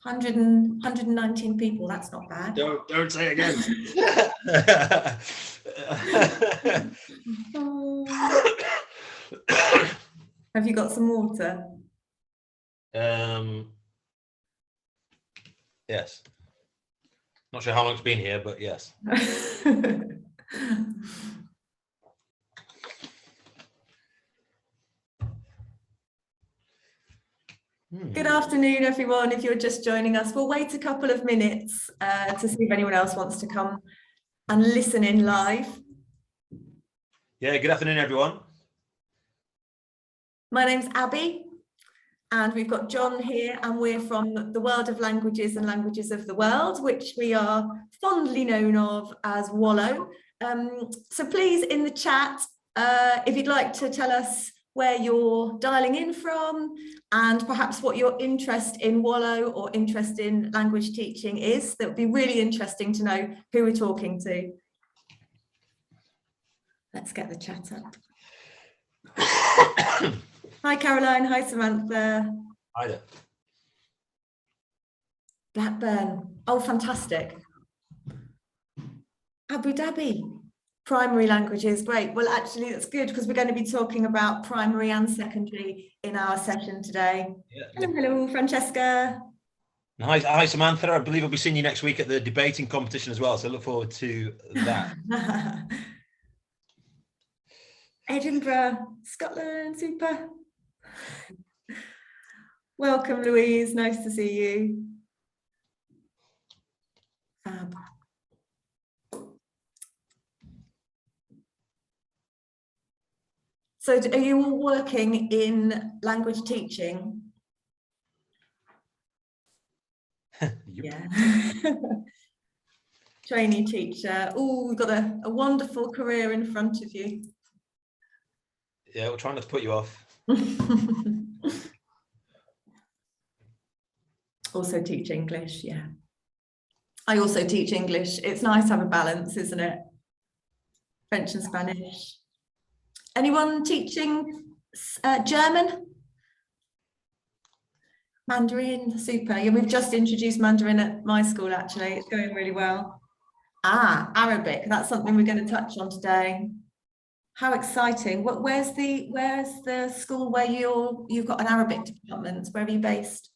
119 people, that's not bad. Don't say it again. Have you got some water? Yes. Not sure how long it's been here, but yes. Good afternoon, everyone. If you're just joining us, we'll wait a couple of minutes to see if anyone else wants to come and listen in live. Yeah, good afternoon, everyone. My name's Abby, and we've got John here, and we're from the World of Languages and Languages of the World, which we are fondly known of as Wallo. So please, in the chat, if you'd like to tell us where you're dialing in from and perhaps what your interest in Wallo or interest in language teaching is, that would be really interesting to know who we're talking to. Let's get the chat up. Hi, Caroline. Hi, Samantha. Hi there. Blackburn. Oh, fantastic. Abu Dhabi. Primary languages. Great. Well, actually, that's good because we're going to be talking about primary and secondary in our session today. Yeah. Hello, Francesca. Hi, Samantha. I believe I'll be seeing you next week at the debating competition as well. So I look forward to that. Edinburgh, Scotland. Super. Welcome, Louise. Nice to see you. Fab. So are you all working in language teaching? Yeah. Trainee teacher. Oh, we've got a wonderful career in front of you. Yeah, we're trying not to put you off. Also teach English, yeah. I also teach English. It's nice to have a balance, isn't it? French and Spanish. Anyone teaching German? Mandarin, super. Yeah, we've just introduced Mandarin at my school, actually. It's going really well. Ah, Arabic. That's something we're going to touch on today. How exciting. Where's the school where you've got an Arabic department? Where are you based?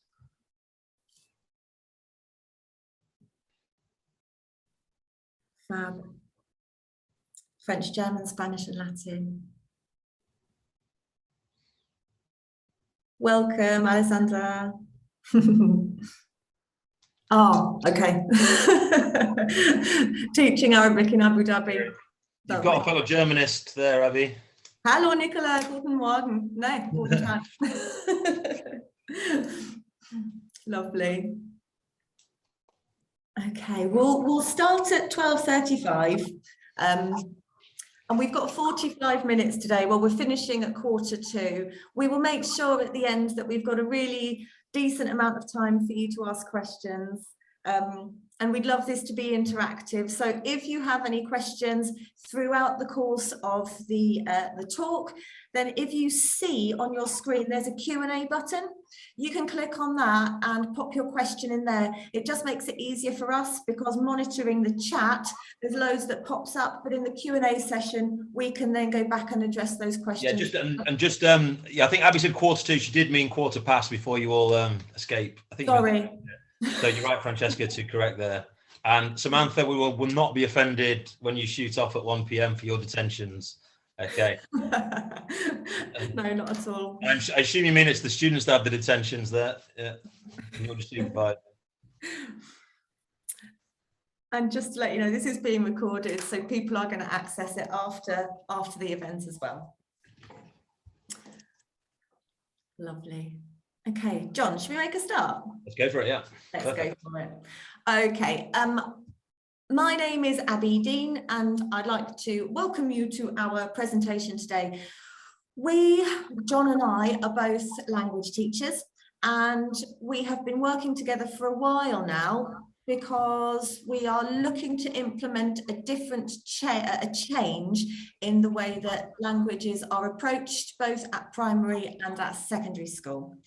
Fab. French, German, Spanish, and Latin. Welcome, Alessandra. Oh, okay. Teaching Arabic in Abu Dhabi. You've got a fellow Germanist there, Abby. Hallo, Nicola. Guten Morgen. No, guten Tag. Lovely. Okay, we'll start at 12:35. And we've got 45 minutes today. Well, we're finishing at 1:45. We will make sure at the end that we've got a really decent amount of time for you to ask questions. And we'd love this to be interactive. So if you have any questions throughout the course of the talk, then if you see on your screen, there's a Q&A button. You can click on that and pop your question in there. It just makes it easier for us because monitoring the chat, there's loads that pops up, but in the Q&A session, we can then go back and address those questions. Yeah, I think Abby said 1:45. She did mean 1:15 before you all escape. I think. Sorry. So you're right, Francesca, to correct there. And Samantha, we will not be offended when you shoot off at 1 p.m. for your detentions. Okay. No, not at all. I assume you mean it's the students that have the detentions there. Yeah. And you're just supervised. And just to let you know, this is being recorded, so people are going to access it after the event as well. Lovely. Okay, John, should we make a start? Let's go for it, yeah. Let's go for it. Okay, my name is Abby Dean, and I'd like to welcome you to our presentation today. John and I, are both language teachers, and we have been working together for a while now because we are looking to implement a different change in the way that languages are approached both at primary and at secondary school.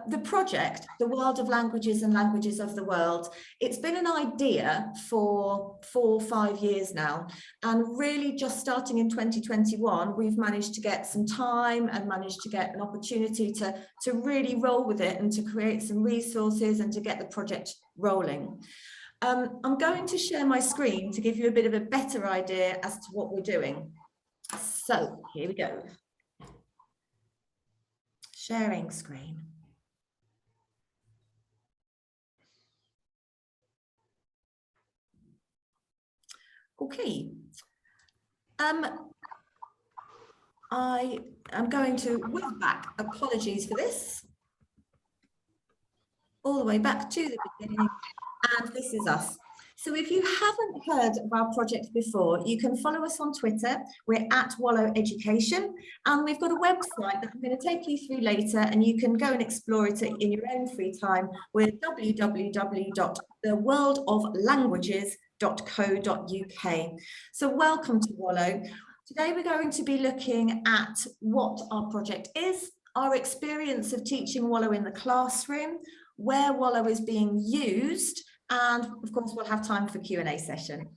the project, The World of Languages and Languages of the World, it's been an idea for 4 or 5 years now, and really just starting in 2021 we've managed to get some time and managed to get an opportunity to really roll with it and to create some resources and to get the project rolling. I'm going to share my screen to give you a bit of a better idea as to what we're doing. So here we go. Sharing screen. Okay. I am going to whiz back, apologies for this, all the way back to the beginning, and this is us. So if you haven't heard of our project before, you can follow us on Twitter. We're at Wallow Education, and we've got a website that I'm going to take you through later, and you can go and explore it in your own free time with www.theworldoflanguages.co.uk. So welcome to Wallow. Today we're going to be looking at what our project is, our experience of teaching Wallow in the classroom, where Wallow is being used, and of course we'll have time for Q&A session.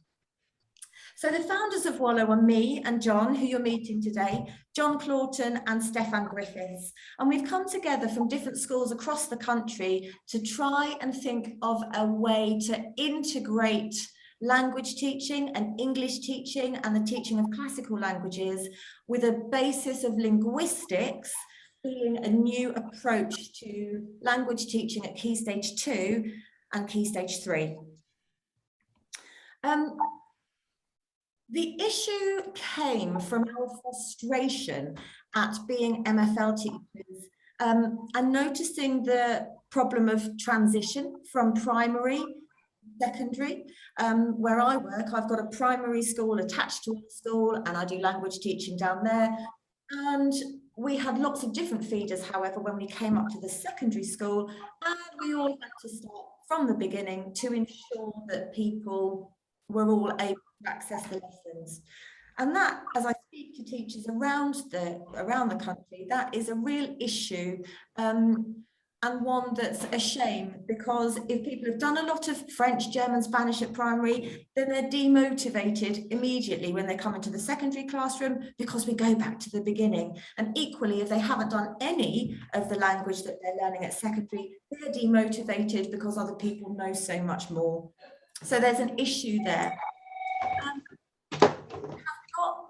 So the founders of Wallow are me and John, who you're meeting today, John Clawton and Stefan Griffiths. And we've come together from different schools across the country to try and think of a way to integrate language teaching and English teaching and the teaching of classical languages with a basis of linguistics being a new approach to language teaching at Key Stage 2 and Key Stage 3. The issue came from our frustration at being MFL teachers and noticing the problem of transition from primary, secondary. Where I work, I've got a primary school attached to a school, and I do language teaching down there. And we had lots of different feeders, however, when we came up to the secondary school, and we all had to start from the beginning to ensure that people were all able to access the lessons. And that, as I speak to teachers around the country, that is a real issue, and one that's a shame, because if people have done a lot of French, German, Spanish at primary, then they're demotivated immediately when they come into the secondary classroom, because we go back to the beginning. And equally, if they haven't done any of the language that they're learning at secondary, they're demotivated because other people know so much more. So there's an issue there.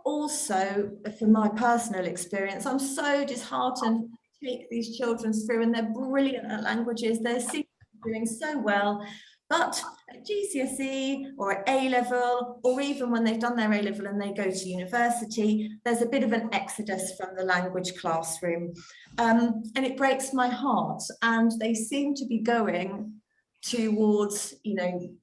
Also, from my personal experience, I'm so disheartened to take these children through, and they're brilliant at languages. They're doing so well, but at GCSE or at A-level, or even when they've done their A-level and they go to university, there's a bit of an exodus from the language classroom, and it breaks my heart. And they seem to be going towards, you know,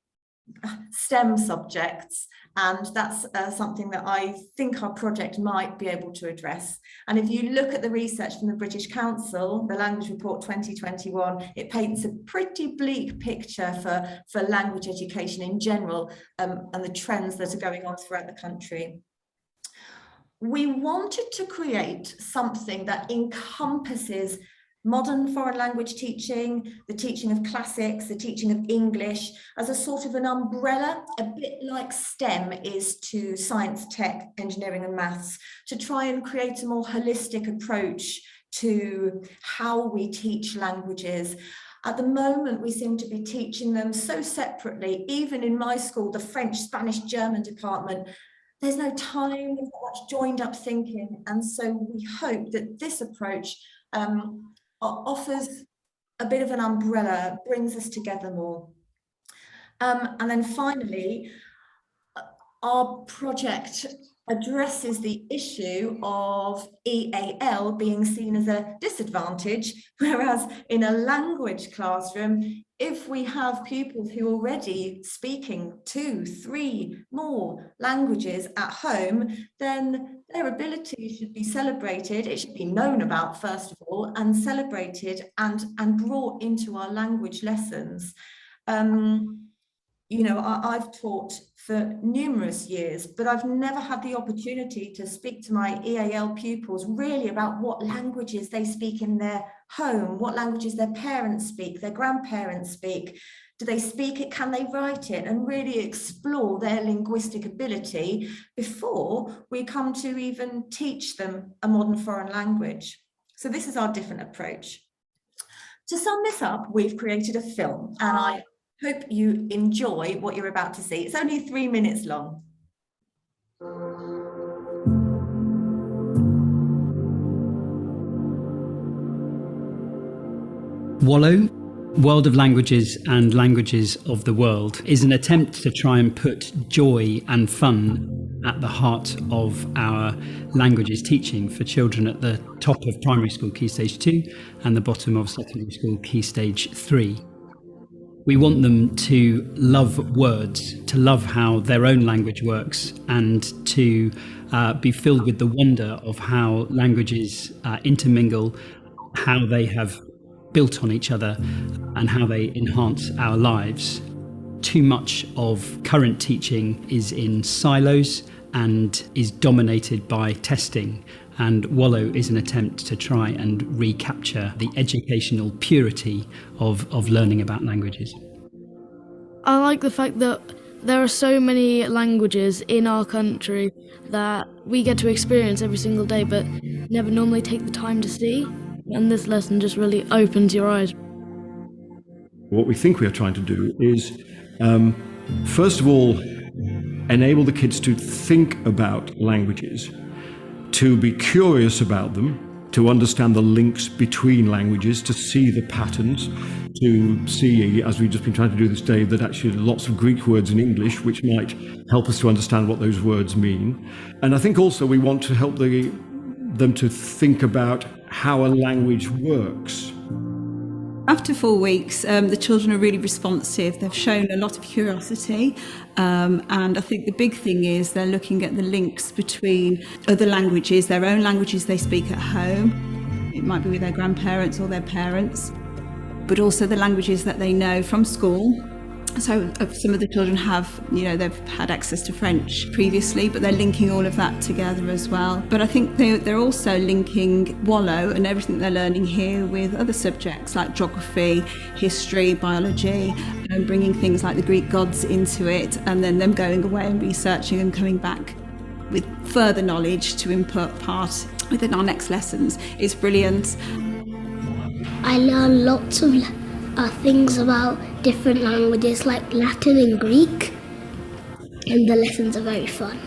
STEM subjects, and that's something that I think our project might be able to address. And if you look at the research from the British Council, the Language Report 2021, it paints a pretty bleak picture for language education in general, and the trends that are going on throughout the country. We wanted to create something that encompasses modern foreign language teaching, the teaching of classics, the teaching of English, as a sort of an umbrella, a bit like STEM is to science, tech, engineering and maths, to try and create a more holistic approach to how we teach languages. At the moment, we seem to be teaching them so separately. Even in my school, the French, Spanish, German department, there's no time, there's not much joined up thinking. And so we hope that this approach offers a bit of an umbrella, brings us together more. And then finally, our project addresses the issue of EAL being seen as a disadvantage, whereas in a language classroom, if we have pupils who are already speaking 2, 3 more languages at home, then their ability should be celebrated. It should be known about, first of all, and celebrated and brought into our language lessons. You know, I've taught for numerous years, but I've never had the opportunity to speak to my EAL pupils really about what languages they speak in their home, what languages their parents speak, their grandparents speak. Do they speak it? Can they write it? And really explore their linguistic ability before we come to even teach them a modern foreign language. So this is our different approach. To sum this up, we've created a film, and I hope you enjoy what you're about to see. It's only 3 minutes long. Wallo, World of Languages and Languages of the World, is an attempt to try and put joy and fun at the heart of our languages teaching for children at the top of primary school Key Stage 2 and the bottom of secondary school Key Stage 3. We want them to love words, to love how their own language works, and to be filled with the wonder of how languages intermingle, how they have built on each other, and how they enhance our lives. Too much of current teaching is in silos and is dominated by testing, and Wallo is an attempt to try and recapture the educational purity of learning about languages. I like the fact that there are so many languages in our country that we get to experience every single day but never normally take the time to see. And this lesson just really opens your eyes. What we think we are trying to do is, first of all, enable the kids to think about languages, to be curious about them, to understand the links between languages, to see the patterns, to see, as we've just been trying to do this day, that actually lots of Greek words in English, which might help us to understand what those words mean. And I think also we want to help them to think about how a language works. After 4 weeks, the children are really responsive. They've shown a lot of curiosity, and I think the big thing is they're looking at the links between other languages, their own languages they speak at home. It might be with their grandparents or their parents, but also the languages that they know from school. So some of the children have, they've had access to French previously, but they're linking all of that together as well. But I think they're also linking Wallo and everything they're learning here with other subjects like geography, history, biology, and bringing things like the Greek gods into it, and then them going away and researching and coming back with further knowledge to input part within our next lessons. It's brilliant. I learned lots of things about different languages like Latin and Greek, and the lessons are very fun.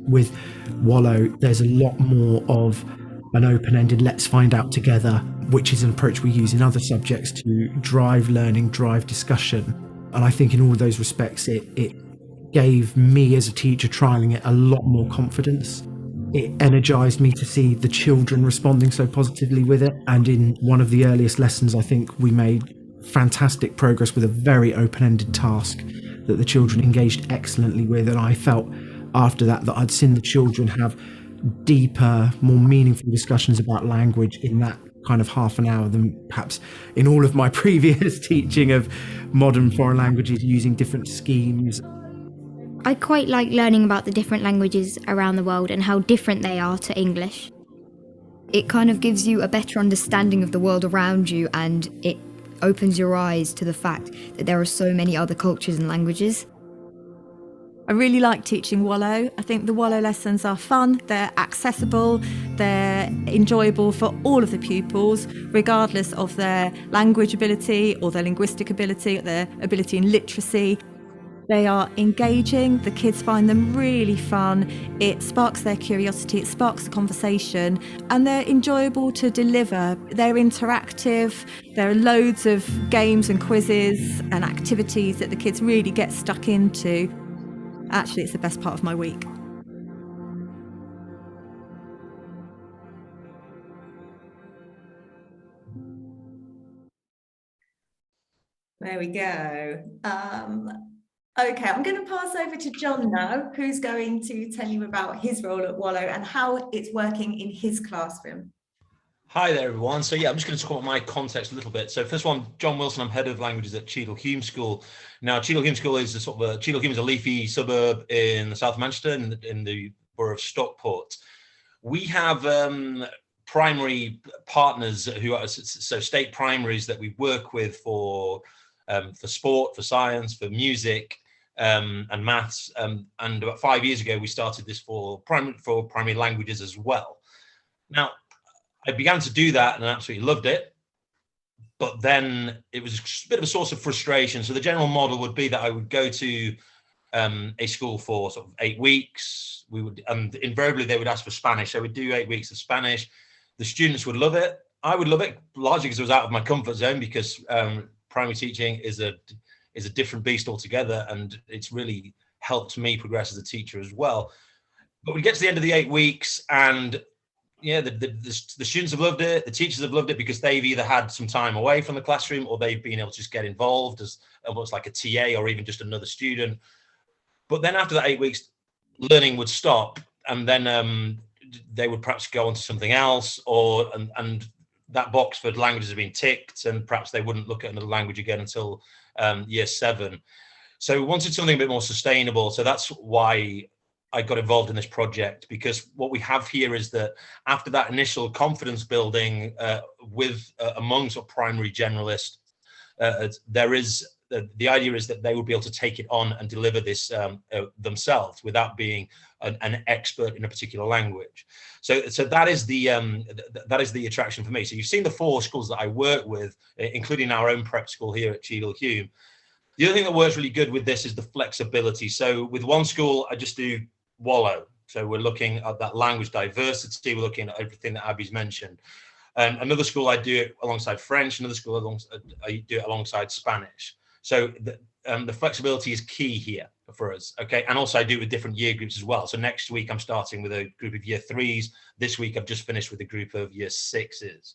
With Wallo, there's a lot more of an open-ended let's find out together, which is an approach we use in other subjects to drive learning, drive discussion. And I think in all of those respects, it gave me as a teacher trialling it a lot more confidence. It energised me to see the children responding so positively with it. And in one of the earliest lessons, I think we made fantastic progress with a very open-ended task that the children engaged excellently with. And I felt after that I'd seen the children have deeper, more meaningful discussions about language in that kind of half an hour than perhaps in all of my previous teaching of modern foreign languages using different schemes. I quite like learning about the different languages around the world and how different they are to English. It kind of gives you a better understanding of the world around you, and it opens your eyes to the fact that there are so many other cultures and languages. I really like teaching Wallo. I think the Wallo lessons are fun, they're accessible, they're enjoyable for all of the pupils, regardless of their language ability or their linguistic ability, or their ability in literacy. They are engaging, the kids find them really fun, it sparks their curiosity, it sparks the conversation, and they're enjoyable to deliver. They're interactive, there are loads of games and quizzes and activities that the kids really get stuck into. Actually, it's the best part of my week. There we go. Okay, I'm going to pass over to John now, who's going to tell you about his role at Wallo and how it's working in his classroom. Hi there, everyone. So I'm just going to talk about my context a little bit. So first one, John Wilson, I'm head of languages at Cheadle Hulme School. Now, Cheadle Hulme School is Cheadle Hulme is a leafy suburb in the south of Manchester, in the borough of Stockport. We have primary partners who are so state primaries that we work with for sport, for science, for music, and maths. And about 5 years ago, we started this for primary languages as well. Now, I began to do that and I absolutely loved it. But then it was a bit of a source of frustration. So the general model would be that I would go to a school for sort of 8 weeks. And invariably they would ask for Spanish. So we'd do 8 weeks of Spanish. The students would love it. I would love it largely because it was out of my comfort zone, because primary teaching is a different beast altogether, and it's really helped me progress as a teacher as well. But we get to the end of the 8 weeks, and yeah, the students have loved it, the teachers have loved it, because they've either had some time away from the classroom or they've been able to just get involved as almost like a TA or even just another student. But then after that 8 weeks, learning would stop, and then they would perhaps go on to something else, and that box for languages has been ticked, and perhaps they wouldn't look at another language again until year 7. So we wanted something a bit more sustainable. So that's why I got involved in this project, because what we have here is that after that initial confidence building among sort of primary generalists, there is the idea is that they would be able to take it on and deliver this themselves without being an expert in a particular language. So that is the attraction for me. So you've seen the 4 schools that I work with, including our own prep school here at Cheadle Hulme. The other thing that works really good with this is the flexibility. So with one school, I just do Wallow. So we're looking at that language diversity. We're looking at everything that Abby's mentioned. Another school, I do it alongside French. Another school, I do it alongside Spanish. So the flexibility is key here for us. Okay. And also I do it with different year groups as well. So next week I'm starting with a group of year 3s. This week I've just finished with a group of year 6s.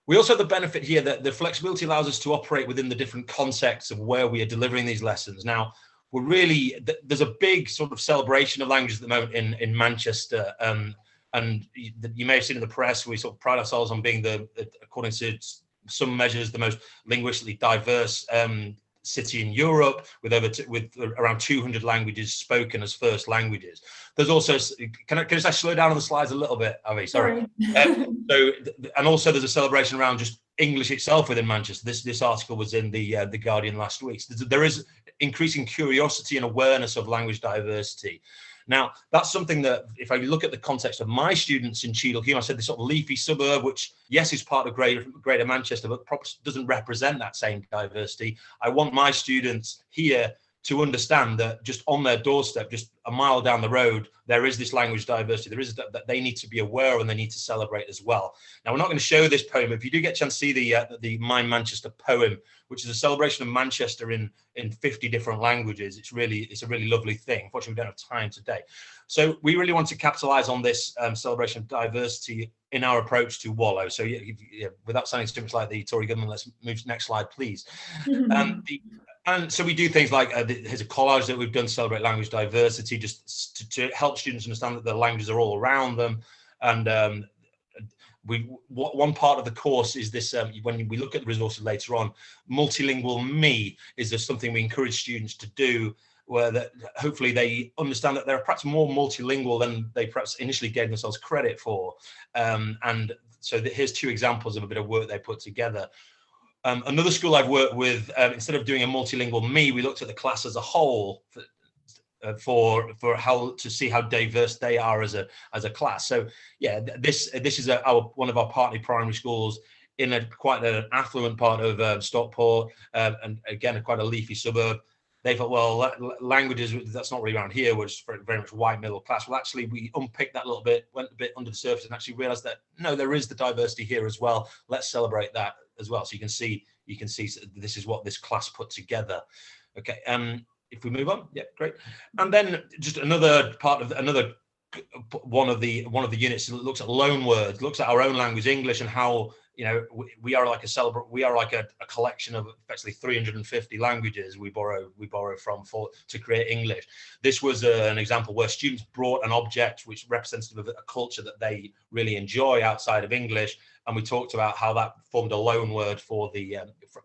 We also have the benefit here that the flexibility allows us to operate within the different contexts of where we are delivering these lessons. Now, there's a big sort of celebration of languages at the moment in Manchester. And you may have seen in the press, we sort of pride ourselves on being according to some measures, the most linguistically diverse city in Europe, with around 200 languages spoken as first languages. There's also, can I just slow down on the slides a little bit, Avi? Sorry. And also there's a celebration around just English itself within Manchester. This article was in the Guardian last week. So there is increasing curiosity and awareness of language diversity. Now, that's something that, if I look at the context of my students in Cheadle Hulme, I said this sort of leafy suburb, which, yes, is part of Greater Manchester, but probably doesn't represent that same diversity. I want my students here to understand that just on their doorstep, just a mile down the road, there is this language diversity. There is that they need to be aware of and they need to celebrate as well. Now, we're not going to show this poem. If you do get a chance to see the My Manchester poem, which is a celebration of Manchester in 50 different languages, it's a really lovely thing. Unfortunately, we don't have time today. So we really want to capitalize on this celebration of diversity in our approach to Wallow. So without sounding too much like the Tory government, let's move to the next slide, please. And so we do things like, here's a collage that we've done to celebrate language diversity, just to help students understand that the languages are all around them. And one part of the course is this, when we look at the resources later on, multilingual me is just something we encourage students to do, where that hopefully they understand that they're perhaps more multilingual than they perhaps initially gave themselves credit for. And so here's 2 examples of a bit of work they put together. Another school I've worked with, instead of doing a multilingual me, we looked at the class as a whole for how to see how diverse they are as a class. So yeah, this is one of our partner primary schools in quite an affluent part of Stockport, and again quite a leafy suburb. They thought, well, languages, that's not really around here, we're just very much white middle class. Well, actually, we unpicked that a little bit, went a bit under the surface, and actually realized that no, there is the diversity here as well. Let's celebrate that as well. So you can see this is what this class put together. Okay, if we move on, yeah, great. And then just another one of the units looks at loan words, looks at our own language, English, and how we are like a collection of effectively 350 languages we borrow from to create English. This was an example where students brought an object which representative of a culture that they really enjoy outside of English, and we talked about how that formed a loan word for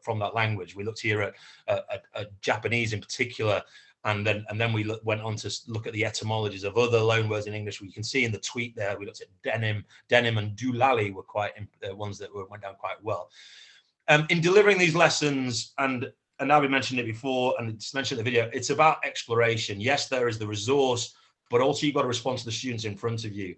from that language. We looked here at Japanese in particular, And then we went on to look at the etymologies of other loan words in English. We can see in the tweet there, we looked at denim, and doolally were quite ones that went down quite well. In delivering these lessons, and Abby mentioned it before, and it's mentioned in the video, it's about exploration. Yes, there is the resource, but also you've got to respond to the students in front of you.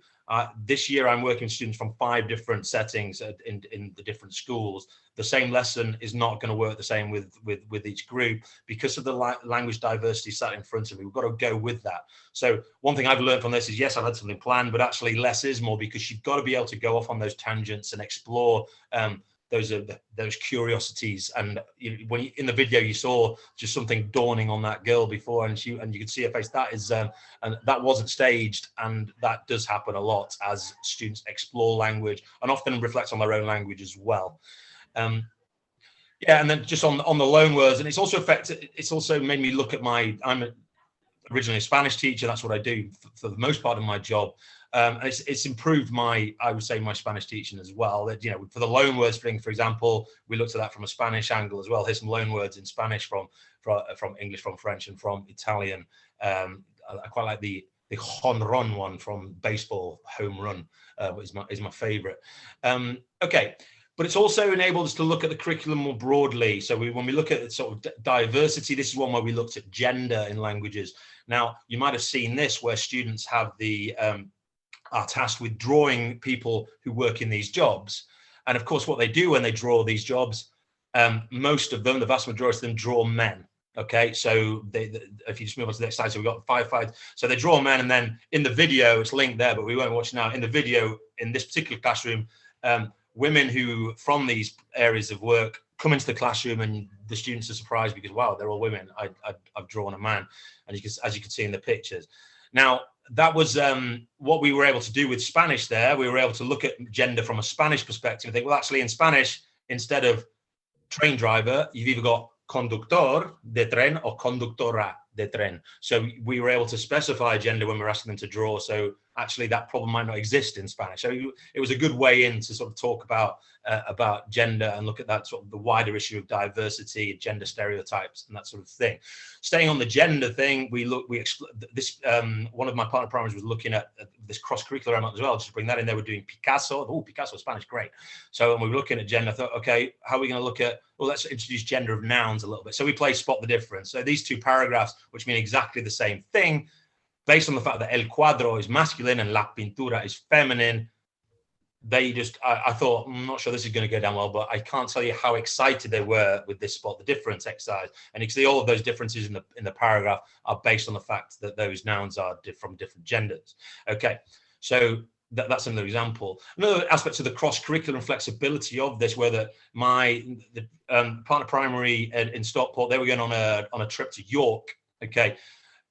This year, I'm working with students from 5 different settings in the different schools. The same lesson is not going to work the same with each group because of the language diversity sat in front of me. We've got to go with that. So one thing I've learned from this is, yes, I've had something planned, but actually less is more, because you've got to be able to go off on those tangents and explore those curiosities. And when you, in the video, you saw just something dawning on that girl before, and you could see her face. That is, and that wasn't staged, and that does happen a lot as students explore language and often reflect on their own language as well. Yeah, and then just on the loan words, and it's also made me look at I'm originally a Spanish teacher. That's what I do for the most part of my job. And it's improved I would say my Spanish teaching as well. That, for the loan words thing, for example, we looked at that from a Spanish angle as well. Here's some loan words in Spanish from English, from French, and from Italian. I quite like the jonrón one from baseball, home run, is my favorite. Okay. But it's also enabled us to look at the curriculum more broadly. So when we look at sort of diversity, this is one where we looked at gender in languages. Now, you might have seen this, where students have are tasked with drawing people who work in these jobs. And of course, what they do when they draw these jobs, most of them, the vast majority of them, draw men. Okay, so if you just move on to the next slide, so we've got firefighters. So they draw men, and then in the video, it's linked there, but we won't watch now. In the video, in this particular classroom, women who from these areas of work come into the classroom, and the students are surprised because, wow, they're all women. I've drawn a man, and as you can see in the pictures. Now, that was what we were able to do with Spanish there. We were able to look at gender from a Spanish perspective and think, well, actually in Spanish, instead of train driver, you've either got conductor de tren or conductora de tren. So we were able to specify gender when we were asking them to draw. So actually that problem might not exist in Spanish. So it was a good way in to sort of talk about gender and look at that sort of the wider issue of diversity, gender stereotypes, and that sort of thing. Staying on the gender thing, one of my partner primaries was looking at this cross-curricular element as well. Just to bring that in, they were doing Picasso. Oh, Picasso, Spanish, great. So when we were looking at gender, I thought, okay, how are we going to look at, well, let's introduce gender of nouns a little bit. So we play Spot the Difference. So these 2 paragraphs, which mean exactly the same thing, based on the fact that el cuadro is masculine and la pintura is feminine, I thought, I'm not sure this is going to go down well, but I can't tell you how excited they were with this Spot the Difference exercise. And you can see all of those differences in the paragraph are based on the fact that those nouns are from different genders. Okay, so that's another example. Another aspect of the cross-curricular flexibility of this, where the partner primary in Stockport, they were going on a trip to York. Okay.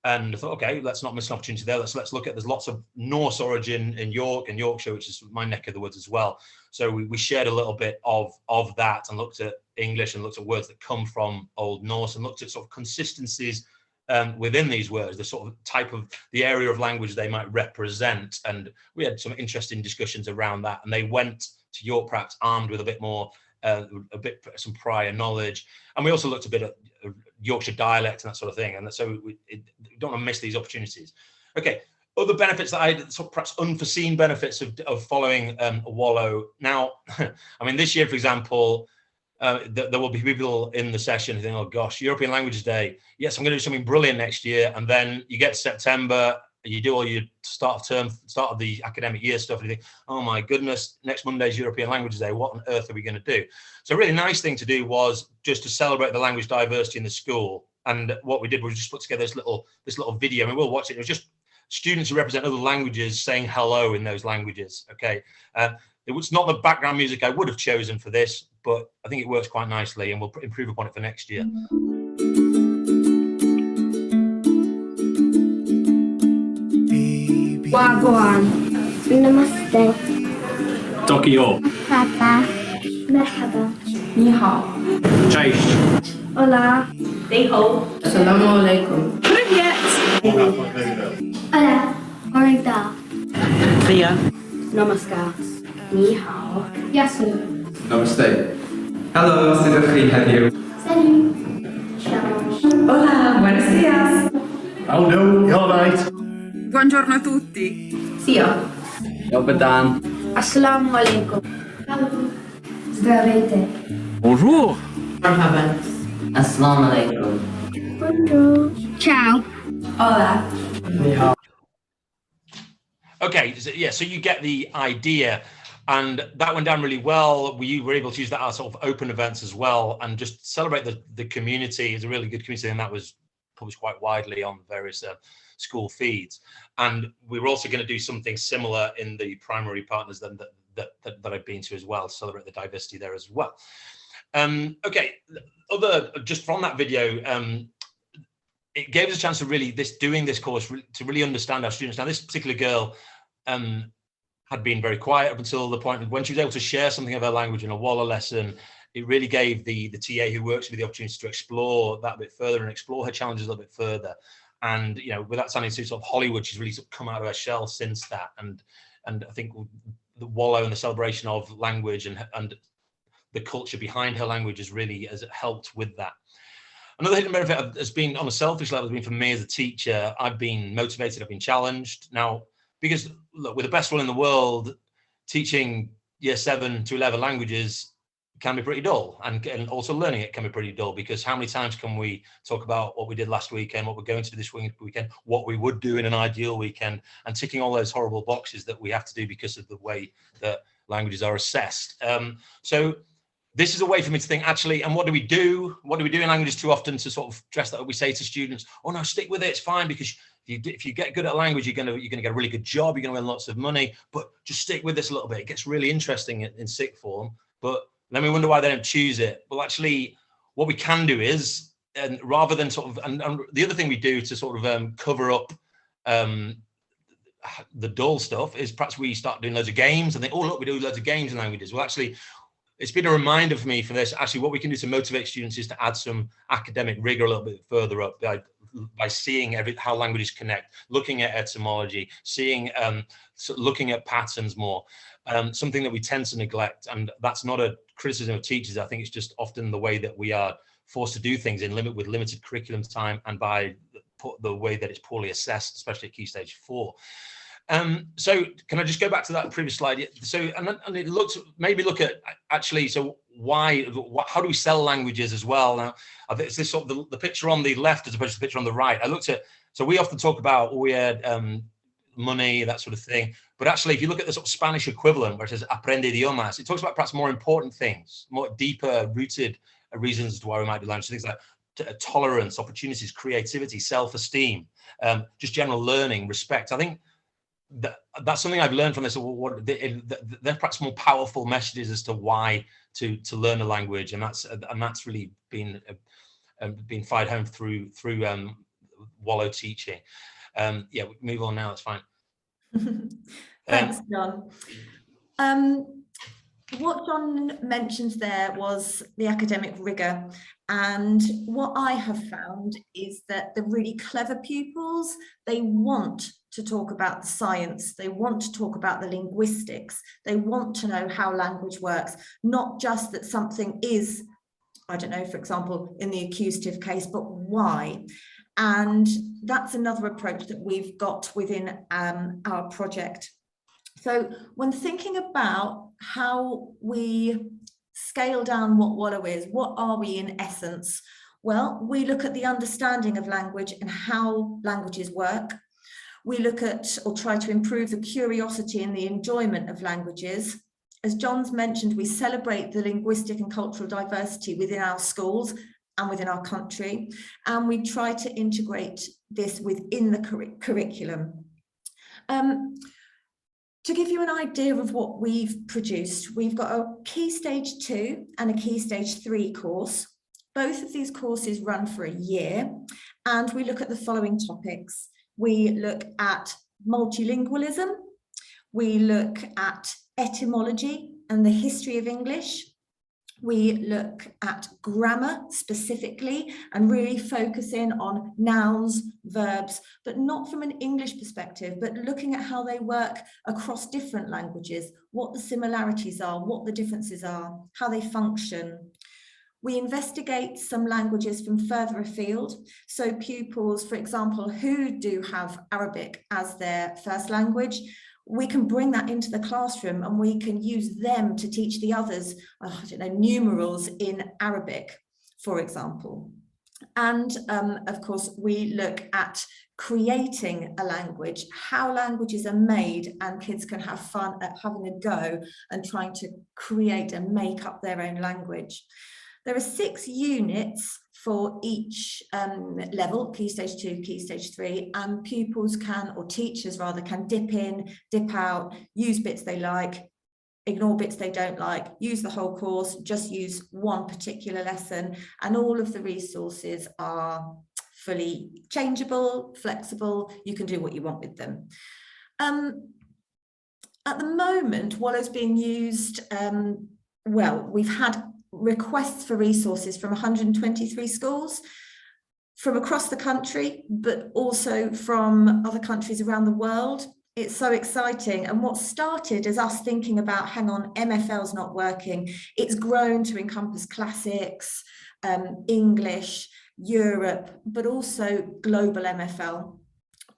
And I thought, okay, let's not miss an opportunity there. Let's look at, there's lots of Norse origin in York and Yorkshire, which is my neck of the woods as well. So we shared a little bit of that and looked at English and looked at words that come from Old Norse and looked at sort of consistencies within these words, the sort of type of the area of language they might represent. And we had some interesting discussions around that. And they went to York perhaps armed with a bit more, some prior knowledge. And we also looked a bit at Yorkshire dialect and that sort of thing. And so we don't want to miss these opportunities. Okay, other benefits that I had, sort of perhaps unforeseen benefits of following Wallow. Now, I mean, this year, for example, there will be people in the session who think, oh gosh, European Languages Day. Yes, I'm going to do something brilliant next year. And then you get to September, you do all your start of the academic year stuff, and you think, oh my goodness, next Monday's European Languages Day. What on earth are we going to do? So a really nice thing to do was just to celebrate the language diversity in the school. And what we did was just put together this little video. I mean, we'll watch it. It was just students who represent other languages saying hello in those languages. Okay. It was not the background music I would have chosen for this, but I think it works quite nicely, and we'll improve upon it for next year. Wagwan. Namaste. Tokyo. Papa. Merhaba. Ni hao. Cześć. Hola. Ni hao. Assalamu alaikum. Привет. Hola. Origda. Priya. Namaskar. Ni hao. Yasu. Namaste. Hello, c'est Dr. How are you? Salut. Ciao. Hola, buenos días. Oh no, you're right. Buongiorno a tutti. Sia. Dobadan. Assalamu alaikum. Здравейте. Bonjour. Marhaban. Assalamu alaikum. Bonjour. Ciao. Hola. Okay, so, yeah, so you get the idea, and that went down really well. We were able to use that as sort of open events as well, and just celebrate the community. It's a really good community, and that was published quite widely on various school feeds. And we were also going to do something similar in the primary partners that I've been to as well, celebrate the diversity there as well. Okay, just from that video, it gave us a chance to really doing this course to really understand our students. Now, this particular girl had been very quiet up until the point when she was able to share something of her language in a Walla lesson. It really gave the TA who works with the opportunity to explore that a bit further and explore her challenges a little bit further. And, you know, without sounding too sort of Hollywood, she's really sort of come out of her shell since that. And I think the Wallo and the celebration of language and the culture behind her language has helped with that. Another hidden benefit has been, on a selfish level, has been for me as a teacher. I've been motivated, I've been challenged. Now, because look, with the best will in the world, teaching year 7 to 11 languages can be pretty dull, and also learning it can be pretty dull, because how many times can we talk about what we did last weekend, what we're going to do this weekend, what we would do in an ideal weekend, and ticking all those horrible boxes that we have to do because of the way that languages are assessed. So this is a way for me to think, actually, and what do we do? What do we do in languages too often to sort of dress that up? We say to students, oh no, stick with it, it's fine, because if you get good at language, you're gonna get a really good job, you're gonna win lots of money, but just stick with this a little bit. It gets really interesting in sixth form, but then we wonder why they don't choose it. Well, actually, what we can do is, and rather than sort of, and the other thing we do to sort of cover up the dull stuff is perhaps we start doing loads of games and think, oh look, we do loads of games in languages. Well, actually, it's been a reminder for me for this. Actually, what we can do to motivate students is to add some academic rigor a little bit further up by seeing how languages connect, looking at etymology, seeing, looking at patterns more. Something that we tend to neglect, and that's not a criticism of teachers. I think it's just often the way that we are forced to do things with limited curriculum time, and by the way that it's poorly assessed, especially at Key Stage 4. So can I just go back to that previous slide? So and it look at actually, so how do we sell languages as well? Now, I think it's this sort of the picture on the left as opposed to the picture on the right. I looked at, so we often talk about money, that sort of thing, but actually if you look at the sort of Spanish equivalent where it says aprende idiomas, it talks about perhaps more important things, more deeper rooted reasons as to why we might do language, things like tolerance, opportunities, creativity, self-esteem, just general learning, respect. I think that's something I've learned from this. They're perhaps more powerful messages as to why to learn a language, and that's really been fired home through Wallo teaching. Yeah, move on now. That's fine. Thanks, John. What John mentioned there was the academic rigor, and what I have found is that the really clever pupils, they want to talk about the science, they want to talk about the linguistics, they want to know how language works, not just that something is, I don't know, for example, in the accusative case, but why. And that's another approach that we've got within our project. So when thinking about how we scale down what Wallo is, what are we in essence? Well, we look at the understanding of language and how languages work. We look at or try to improve the curiosity and the enjoyment of languages. As John's mentioned, we celebrate the linguistic and cultural diversity within our schools and within our country, and we try to integrate this within the curriculum. To give you an idea of what we've produced, we've got a Key Stage 2 and a Key Stage 3 course. Both of these courses run for a year, and we look at the following topics. We look at multilingualism, we look at etymology and the history of English. We look at grammar specifically and really focus in on nouns, verbs, but not from an English perspective, but looking at how they work across different languages, what the similarities are, what the differences are, how they function. We investigate some languages from further afield. So pupils, for example, who do have Arabic as their first language, we can bring that into the classroom and we can use them to teach the others, I don't know, numerals in Arabic, for example. And of course, we look at creating a language, how languages are made, and kids can have fun at having a go and trying to create and make up their own language. There are 6 units for each level, Key Stage 2, Key Stage 3, and pupils can, or teachers rather, can dip in, dip out, use bits they like, ignore bits they don't like, use the whole course, just use one particular lesson, and all of the resources are fully changeable, flexible. You can do what you want with them. At the moment, Wallow's being used, well, we've had requests for resources from 123 schools from across the country, but also from other countries around the world. It's so exciting. And what started as us thinking about, hang on, MFL's not working, it's grown to encompass classics, English, Europe, but also global MFL.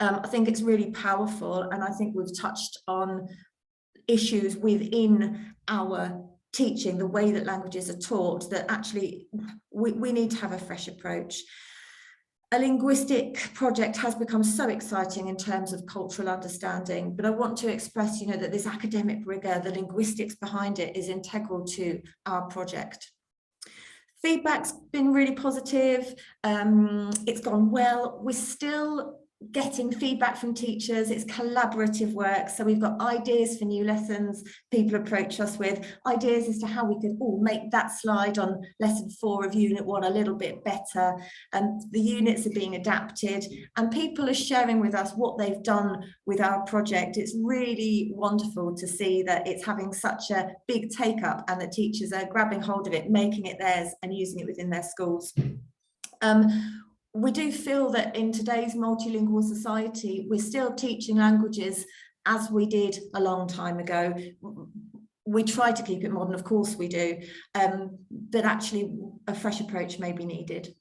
I think it's really powerful, and I think we've touched on issues within our teaching, the way that languages are taught, that actually we need to have a fresh approach. A linguistic project has become so exciting in terms of cultural understanding, but I want to express, you know, that this academic rigor, the linguistics behind it, is integral to our project. Feedback's been really positive. It's gone well. We're still getting feedback from teachers. It's collaborative work. So we've got ideas for new lessons. People approach us with ideas as to how we could make that slide on lesson 4 of unit 1 a little bit better. And the units are being adapted, and people are sharing with us what they've done with our project. It's really wonderful to see that it's having such a big take up, and that teachers are grabbing hold of it, making it theirs and using it within their schools. We do feel that in today's multilingual society, we're still teaching languages as we did a long time ago. We try to keep it modern, of course we do, but actually a fresh approach may be needed.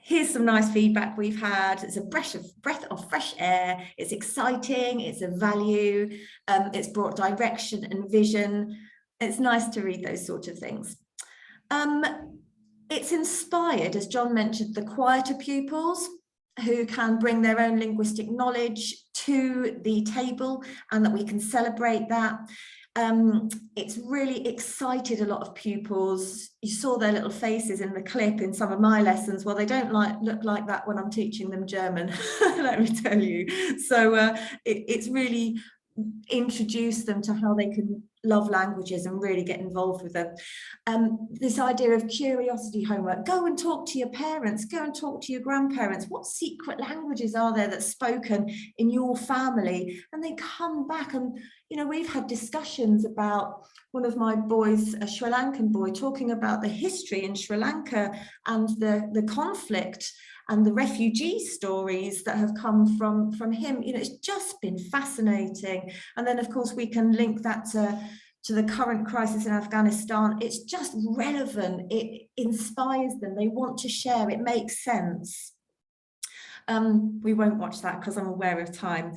Here's some nice feedback we've had. It's a breath of fresh air. It's exciting, it's a value, it's brought direction and vision. It's nice to read those sort of things. It's inspired, as John mentioned, the quieter pupils who can bring their own linguistic knowledge to the table, and that we can celebrate that. It's really excited a lot of pupils. You saw their little faces in the clip in some of my lessons. Well, they don't look like that when I'm teaching them German, let me tell you. So it's really introduced them to how they can love languages and really get involved with them. This idea of curiosity homework, go and talk to your parents, go and talk to your grandparents. What secret languages are there that's spoken in your family? And they come back, and you know, we've had discussions about one of my boys, a Sri Lankan boy, talking about the history in Sri Lanka and the conflict and the refugee stories that have come from him. You know, it's just been fascinating. And then of course we can link that to the current crisis in Afghanistan. It's just relevant. It inspires them. They want to share. It makes sense. We won't watch that because I'm aware of time.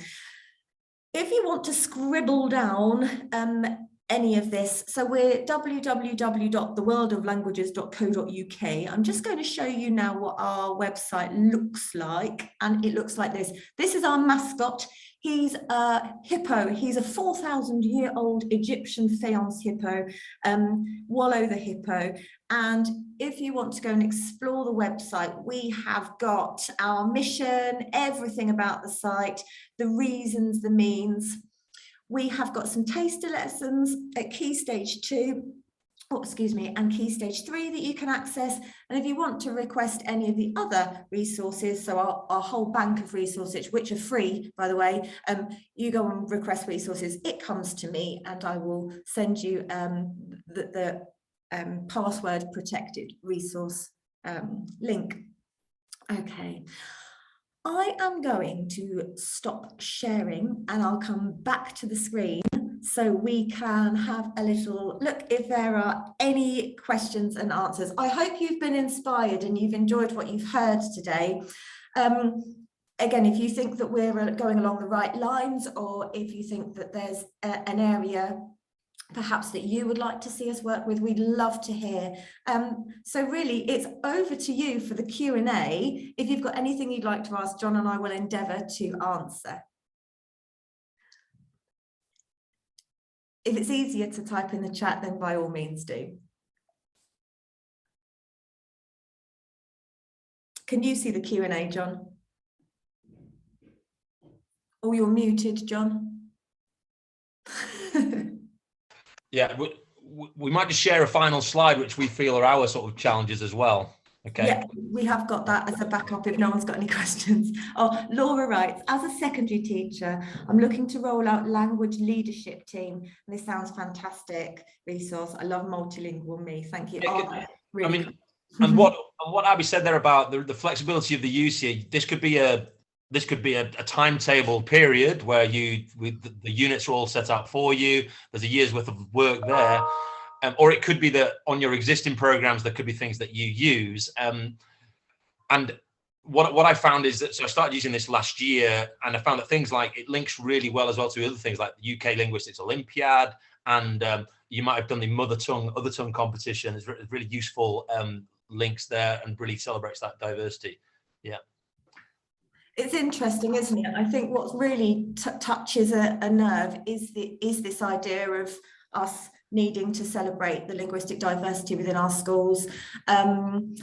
If you want to scribble down any of this, so we're www.theworldoflanguages.co.uk. I'm just going to show you now what our website looks like, and it looks like this. This is our mascot. He's a hippo. He's a 4,000-year-old Egyptian faience hippo, Wallow the hippo. And if you want to go and explore the website, we have got our mission, everything about the site, the reasons, the means. We have got some taster lessons at Key Stage 2, and Key Stage 3 that you can access. And if you want to request any of the other resources, so our whole bank of resources, which are free, by the way, you go and request resources, it comes to me and I will send you the password protected resource link. Okay. I am going to stop sharing and I'll come back to the screen so we can have a little look if there are any questions and answers. I hope you've been inspired and you've enjoyed what you've heard today. Again, if you think that we're going along the right lines, or if you think that there's an area perhaps that you would like to see us work with, we'd love to hear. So really, it's over to you for the Q&A. If you've got anything you'd like to ask, John and I will endeavour to answer. If it's easier to type in the chat, then by all means do. Can you see the Q&A, John? Oh, you're muted, John. Yeah, we might just share a final slide, which we feel are our sort of challenges as well. Okay. Yeah, we have got that as a backup if no one's got any questions. Oh, Laura writes, as a secondary teacher, I'm looking to roll out language leadership team. And this sounds fantastic resource. I love multilingual me. Thank you. Yeah, really, I mean, and what Abby said there about the flexibility of the use here, this could be a timetable period where the units are all set out for you. There's a year's worth of work there. Or it could be that on your existing programs, there could be things that you use. And what I found is that, so I started using this last year, and I found that things like, it links really well as well to other things like the UK Linguistics Olympiad, and you might have done the other tongue competition. It's really useful links there, and really celebrates that diversity. Yeah. It's interesting, isn't it? I think what really touches a nerve is this idea of us needing to celebrate the linguistic diversity within our schools. And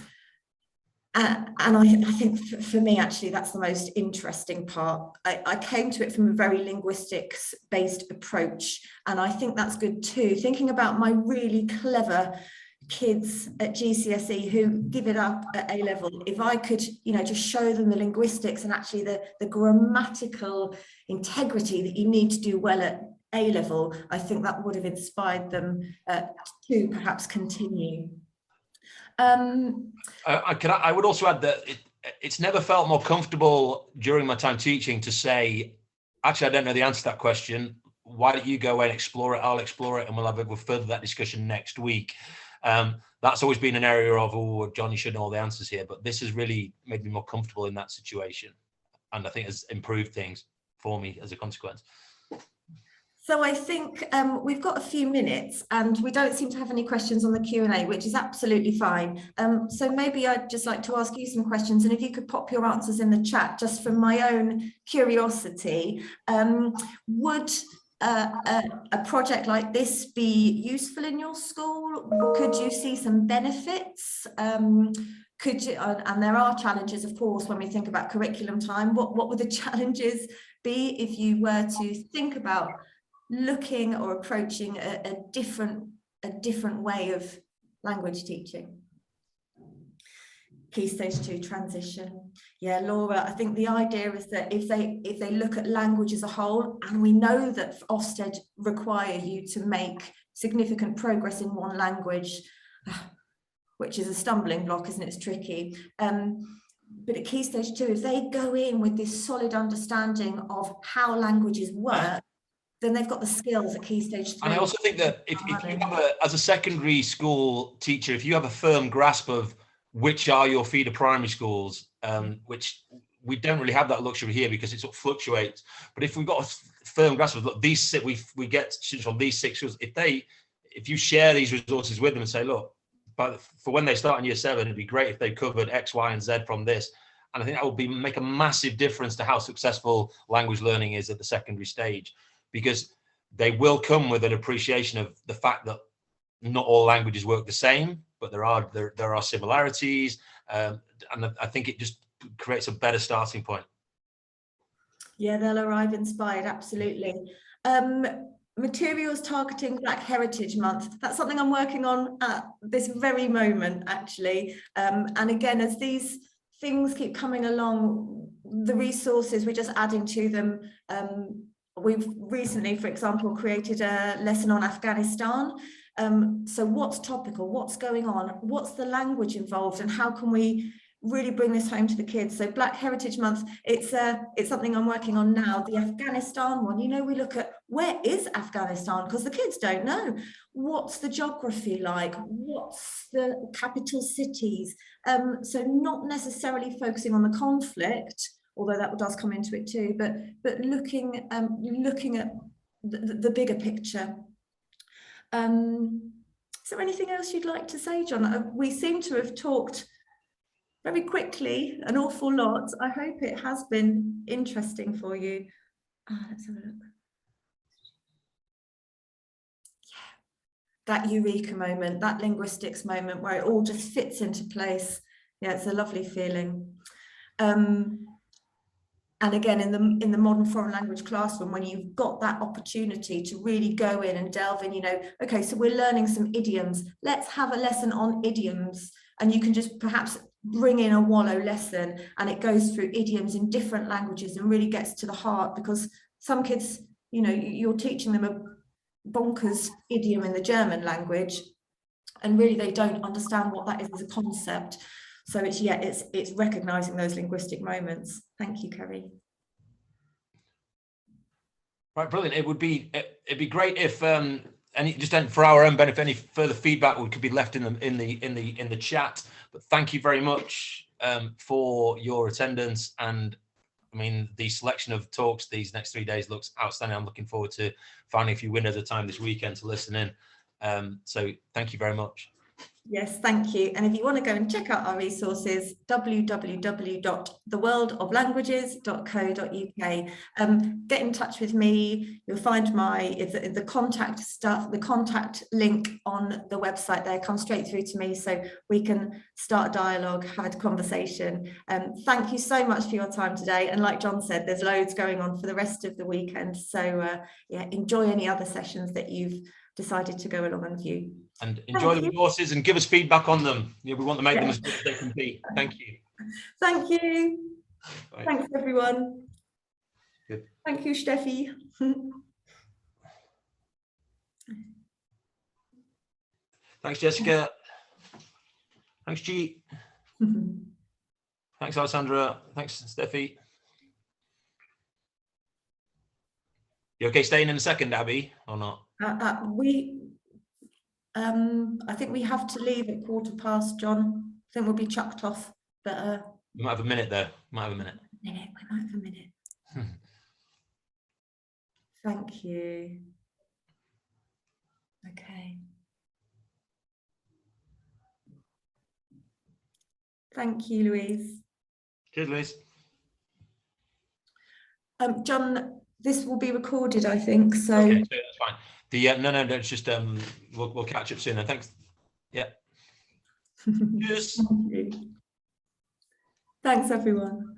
I think for me, actually, that's the most interesting part. I came to it from a very linguistics-based approach, and I think that's good too. Thinking about my really clever kids at GCSE who give it up at A level, if I could, just show them the linguistics and actually the grammatical integrity that you need to do well at A level, I think that would have inspired them to perhaps continue. I would also add that it's never felt more comfortable during my time teaching to say, actually, I don't know the answer to that question. Why don't you go away and explore it? I'll explore it, and we'll further that discussion next week. That's always been an area of, oh, John, you should know all the answers here. But this has really made me more comfortable in that situation, and I think has improved things for me as a consequence. So I think we've got a few minutes and we don't seem to have any questions on the Q&A, which is absolutely fine. So maybe I'd just like to ask you some questions, and if you could pop your answers in the chat, just from my own curiosity. Would a project like this be useful in your school? Could you see some benefits? Could you, and there are challenges, of course, when we think about curriculum time. What would the challenges be if you were to think about looking or approaching a different way of language teaching? Key stage 2 transition. Yeah, Laura, I think the idea is that if they look at language as a whole, and we know that Ofsted require you to make significant progress in one language, which is a stumbling block, isn't it? It's tricky. But at Key Stage 2, if they go in with this solid understanding of how languages work, then they've got the skills at Key Stage 3. And I also think that if you have as a secondary school teacher, if you have a firm grasp of which are your feeder primary schools, which we don't really have that luxury here because it sort of fluctuates. But if we've got a firm grasp of, look, these we get students from these 6 schools, if you share these resources with them and say, look, but for when they start in year 7, it'd be great if they covered X, Y, and Z from this. And I think that would make a massive difference to how successful language learning is at the secondary stage, because they will come with an appreciation of the fact that not all languages work the same, but there are similarities, and I think it just creates a better starting point. Yeah, they'll arrive inspired, absolutely. Materials targeting Black Heritage Month. That's something I'm working on at this very moment, actually. And again, as these things keep coming along, the resources, we're just adding to them. We've recently, for example, created a lesson on Afghanistan. So what's topical, what's going on, what's the language involved, and how can we really bring this home to the kids. So Black Heritage Month, it's something I'm working on now. The Afghanistan one, you know, we look at where is Afghanistan, because the kids don't know. What's the geography like? What's the capital cities? So not necessarily focusing on the conflict, although that does come into it too, but looking at the bigger picture. Is there anything else you'd like to say, John? We seem to have talked very quickly, an awful lot. I hope it has been interesting for you. Let's have a look. Yeah, that eureka moment, that linguistics moment where it all just fits into place. Yeah, it's a lovely feeling. And again, in the modern foreign language classroom, when you've got that opportunity to really go in and delve in, you know, okay, so we're learning some idioms. Let's have a lesson on idioms. And you can just perhaps bring in a Wallow lesson, and it goes through idioms in different languages and really gets to the heart, because some kids, you know, you're teaching them a bonkers idiom in the German language, and really they don't understand what that is as a concept. So it's recognizing those linguistic moments. Thank you, Kerry. Right, brilliant. It'd be great if for our own benefit, any further feedback could be left in the chat. But thank you very much for your attendance, and I mean, the selection of talks these next 3 days looks outstanding. I'm looking forward to finding a few winners at a time this weekend to listen in. So thank you very much. Yes, thank you. And if you want to go and check out our resources, www.theworldoflanguages.co.uk. Get in touch with me. You'll find the contact stuff, the contact link on the website there. Come straight through to me so we can start a dialogue, have a conversation. Thank you so much for your time today. And like John said, there's loads going on for the rest of the weekend. So yeah, enjoy any other sessions that you've decided to go along and view. And enjoy the resources and give us feedback on them. Yeah, we want to make them as good as they can be. Thank you. Thank you. Bye. Thanks, everyone. Good. Thank you, Steffi. Thanks, Jessica. Thanks, G. Thanks, Alessandra. Thanks, Steffi. You okay staying in a second, Abby, or not? I think we have to leave at past, John. I think we'll be chucked off, but we might have a minute though. We might have a minute. We might have a minute. Thank you. Okay. Thank you, Louise. Cheers, Louise. John, this will be recorded, I think. So okay, so that's fine. No, it's just we'll catch up soon. Then thanks. Yeah. Cheers. Thanks, everyone.